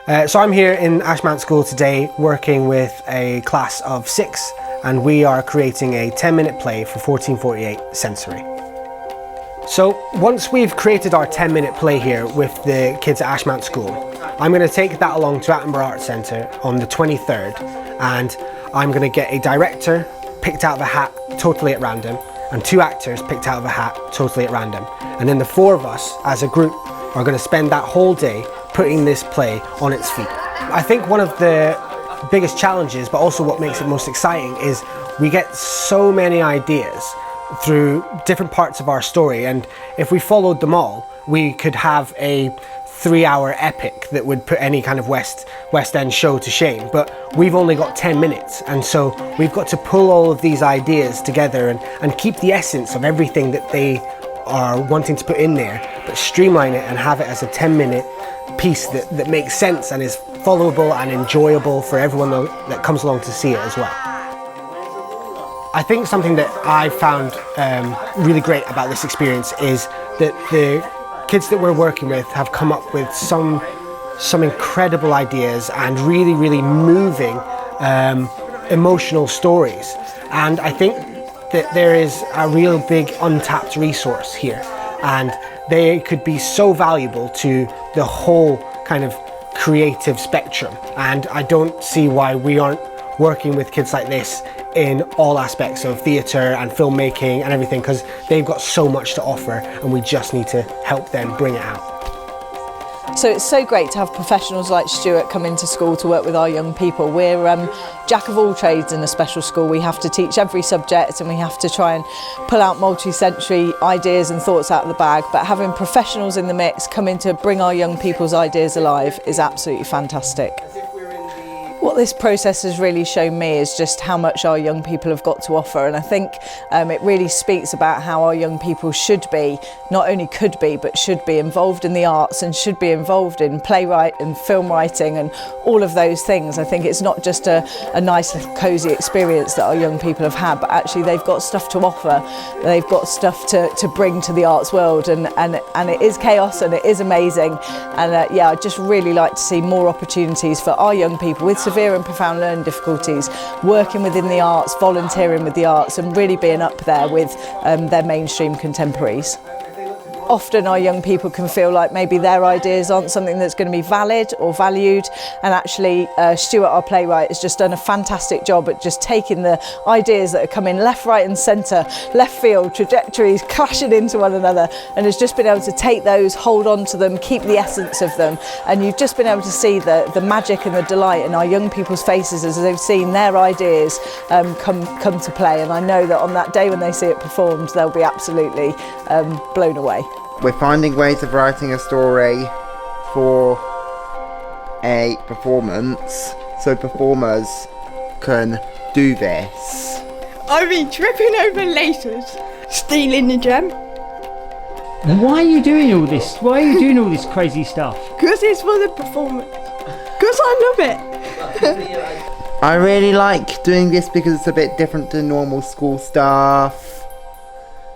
So I'm here in Ashmount School today working with a class of 6, and we are creating a 10-minute play for 1448 SENsory. So once we've created our 10-minute play here with the kids at Ashmount School, I'm going to take that along to Attenborough Arts Centre on the 23rd, and I'm going to get a director picked out of a hat totally at random and 2 actors picked out of a hat totally at random. And then the 4 of us as a group are going to spend that whole day putting this play on its feet. I think one of the biggest challenges, but also what makes it most exciting, is we get so many ideas through different parts of our story, and if we followed them all, we could have a 3-hour epic that would put any kind of West End show to shame. But we've only got 10 minutes, and so we've got to pull all of these ideas together and keep the essence of everything that they are wanting to put in there, but streamline it and have it as a 10-minute piece that makes sense and is followable and enjoyable for everyone that comes along to see it as well. I think something that I found really great about this experience is that the kids that we're working with have come up with some incredible ideas and really, really moving emotional stories. And I think that there is a real big untapped resource here, and they could be so valuable to the whole kind of creative spectrum. And I don't see why we aren't working with kids like this in all aspects of theatre and filmmaking and everything, because they've got so much to offer and we just need to help them bring it out. So it's so great to have professionals like Stuart come into school to work with our young people. We're jack of all trades in a special school. We have to teach every subject and we have to try and pull out multi-sensory ideas and thoughts out of the bag, but having professionals in the mix come in to bring our young people's ideas alive is absolutely fantastic. What this process has really shown me is just how much our young people have got to offer, and I think it really speaks about how our young people should be, not only could be, but should be involved in the arts and should be involved in playwright and film writing and all of those things. I think it's not just a nice cosy experience that our young people have had, but actually they've got stuff to offer, they've got stuff to bring to the arts world, and it is chaos and it is amazing. And yeah, I'd just really like to see more opportunities for our young people with severe and profound learning difficulties, working within the arts, volunteering with the arts, and really being up there with their mainstream contemporaries. Often our young people can feel like maybe their ideas aren't something that's going to be valid or valued, and actually Stuart, our playwright, has just done a fantastic job at just taking the ideas that are coming left, right and centre, left field, trajectories clashing into one another, and has just been able to take those, hold on to them, keep the essence of them, and you've just been able to see the magic and the delight in our young people's faces as they've seen their ideas come to play. And I know that on that day when they see it performed, they'll be absolutely blown away. We're finding ways of writing a story for a performance so performers can do this. I've been tripping over lasers, stealing the gem. Why are you doing all this? Why are you doing all this crazy stuff? Because it's for the performance. Because I love it. I really like doing this because it's a bit different to normal school stuff.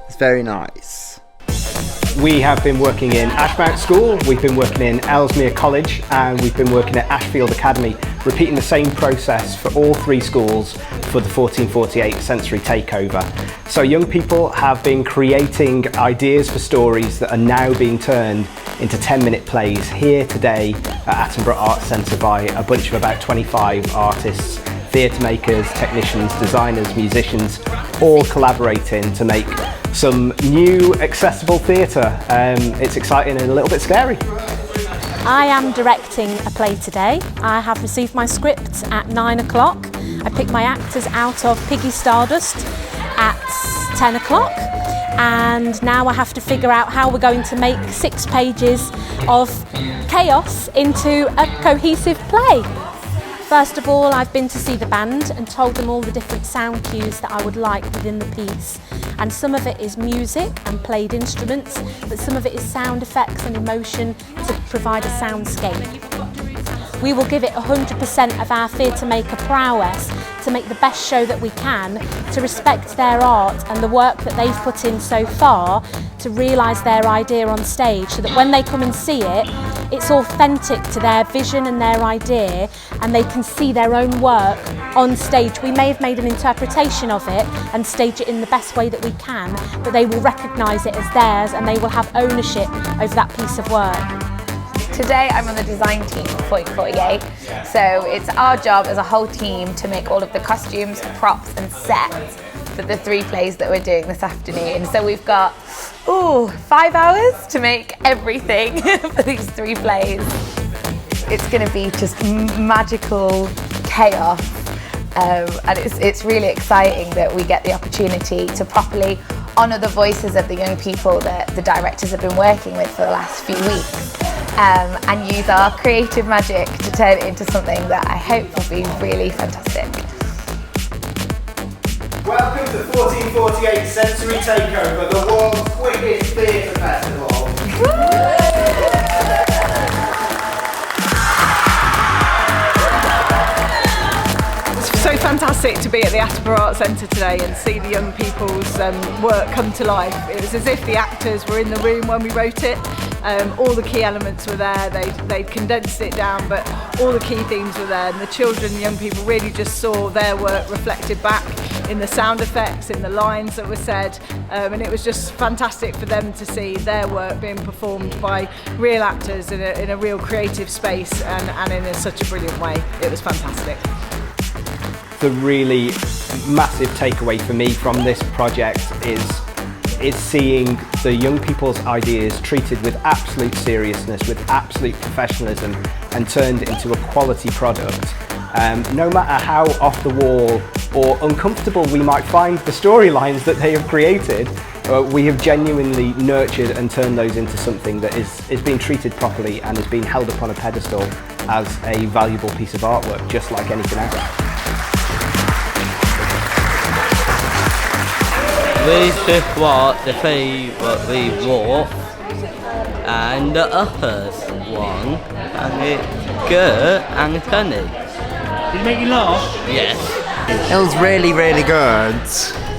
It's very nice. We have been working in Ashmount School, we've been working in Ellesmere College, and we've been working at Ashfield Academy, repeating the same process for all 3 schools for the 1448 SENsory Takeover. So young people have been creating ideas for stories that are now being turned into 10-minute plays here today at Attenborough Arts Centre by a bunch of about 25 artists, theatre makers, technicians, designers, musicians, all collaborating to make some new accessible theatre. It's exciting and a little bit scary. I am directing a play today. I have received my script at 9 o'clock. I picked my actors out of Piggy Stardust at 10 o'clock. And now I have to figure out how we're going to make 6 pages of chaos into a cohesive play. First of all, I've been to see the band and told them all the different sound cues that I would like within the piece. And some of it is music and played instruments, but some of it is sound effects and emotion to provide a soundscape. We will give it 100% of our theatre maker prowess to to make the best show that we can, to respect their art and the work that they've put in so far, to realise their idea on stage, so that when they come and see it, it's authentic to their vision and their idea, and they can see their own work on stage. We may have made an interpretation of it and stage it in the best way that we can, but they will recognise it as theirs and they will have ownership over that piece of work. Today I'm on the design team for 1448, so it's our job as a whole team to make all of the costumes, props and sets for the 3 plays that we're doing this afternoon. So we've got 5 hours to make everything for these 3 plays. It's going to be just magical chaos, and it's really exciting that we get the opportunity to properly honour the voices of the young people that the directors have been working with for the last few weeks. And use our creative magic to turn it into something that I hope will be really fantastic. Welcome to 1448 SENsory Takeover, the world's quickest theatre festival. It's so fantastic to be at the Attenborough Arts Centre today and see the young people's work come to life. It was as if the actors were in the room when we wrote it. All the key elements were there, they'd condensed it down, but all the key themes were there, and the children and young people really just saw their work reflected back in the sound effects, in the lines that were said, and it was just fantastic for them to see their work being performed by real actors in a real creative space and in such a brilliant way. It was fantastic. The really massive takeaway for me from this project is seeing the young people's ideas treated with absolute seriousness, with absolute professionalism, and turned into a quality product. No matter how off the wall or uncomfortable we might find the storylines that they have created, we have genuinely nurtured and turned those into something that is being treated properly and is being held upon a pedestal as a valuable piece of artwork, just like anything else. We took what we wrote and the others one, and it's good and funny. Did it make you laugh? Yes. It was really, really good.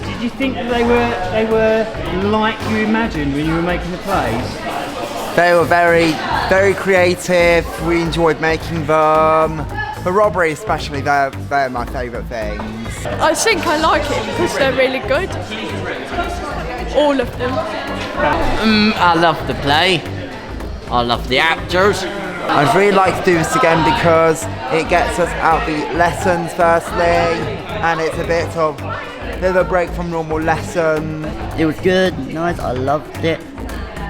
Did you think that they were like you imagined when you were making the plays? They were very, very creative. We enjoyed making them. The robbery especially, they're my favourite things. I think I like it because they're really good. All of them. I love the play. I love the actors. I'd really like to do this again because it gets us out the lessons firstly, and it's a bit of a break from normal lessons. It was good, nice, I loved it.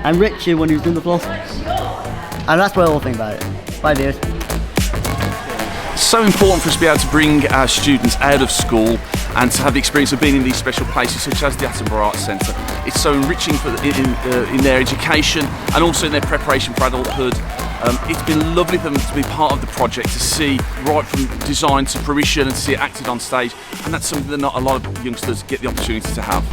And Richie when he was doing the floss. And that's what I all think about it. Bye viewers. It's so important for us to be able to bring our students out of school and to have the experience of being in these special places such as the Attenborough Arts Centre. It's so enriching for in their education and also in their preparation for adulthood. It's been lovely for them to be part of the project, to see right from design to fruition and to see it acted on stage, and that's something that not a lot of youngsters get the opportunity to have.